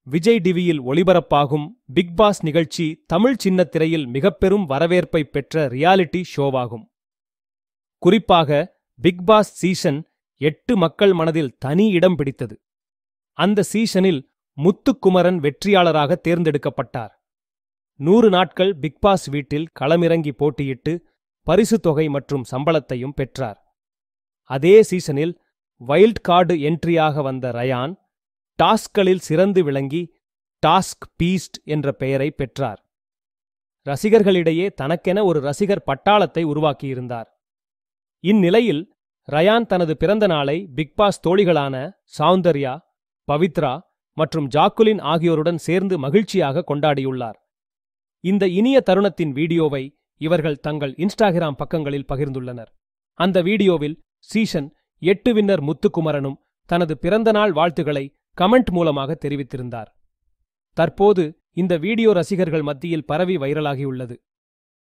விஜய் டிவியில் ஒளிபரப்பாகும் big pass நிகழ்ச்சி தமிழ் சின்னத்திரையில் மிகப்பெரும் வரவேற்பை பெற்ற ரியாலிட்டி ஷோவாகும். குறிப்பாக பிக் பாஸ் சீசன் 8 மக்கள் மனதில் தனி இடம் பிடித்தது. அந்த சீசனில் முத்துக்குமரன் வெற்றியாளராக தேர்ந்தெடுக்கப்பட்டார். 100 நாட்கள் பிக் பாஸ் வீட்டில் களமிறங்கி போட்டியிட்டு பரிசுத் தொகை மற்றும் சம்பளத்தையும் பெற்றார். அதே சீசனில் வைல்ட் கார்டு என்ட்ரியாக வந்த ரயான் டாஸ்க்களில் சிறந்து விளங்கி டாஸ்க் பீஸ்ட் என்ற பெயரை பெற்றார். ரசிகர்களிடையே தனக்கென ஒரு ரசிகர் பட்டாளத்தை உருவாக்கியிருந்தார். இந்நிலையில் ரயான் தனது பிறந்த நாளை பிக்பாஸ் தோழிகளான சௌந்தர்யா, பவித்ரா மற்றும் ஜாக்குலின் ஆகியோருடன் சேர்ந்து மகிழ்ச்சியாக கொண்டாடியுள்ளார். இந்த இனிய தருணத்தின் வீடியோவை இவர்கள் தங்கள் இன்ஸ்டாகிராம் பக்கங்களில் பகிர்ந்துள்ளனர். அந்த வீடியோவில் சீசன் 8 வின்னர் முத்துக்குமரனும் தனது பிறந்தநாள் வாழ்த்துக்களை கமெண்ட் மூலமாக தெரிவித்திருந்தார். தற்போது இந்த வீடியோ ரசிகர்கள் மத்தியில் பரவி வைரலாகியுள்ளது.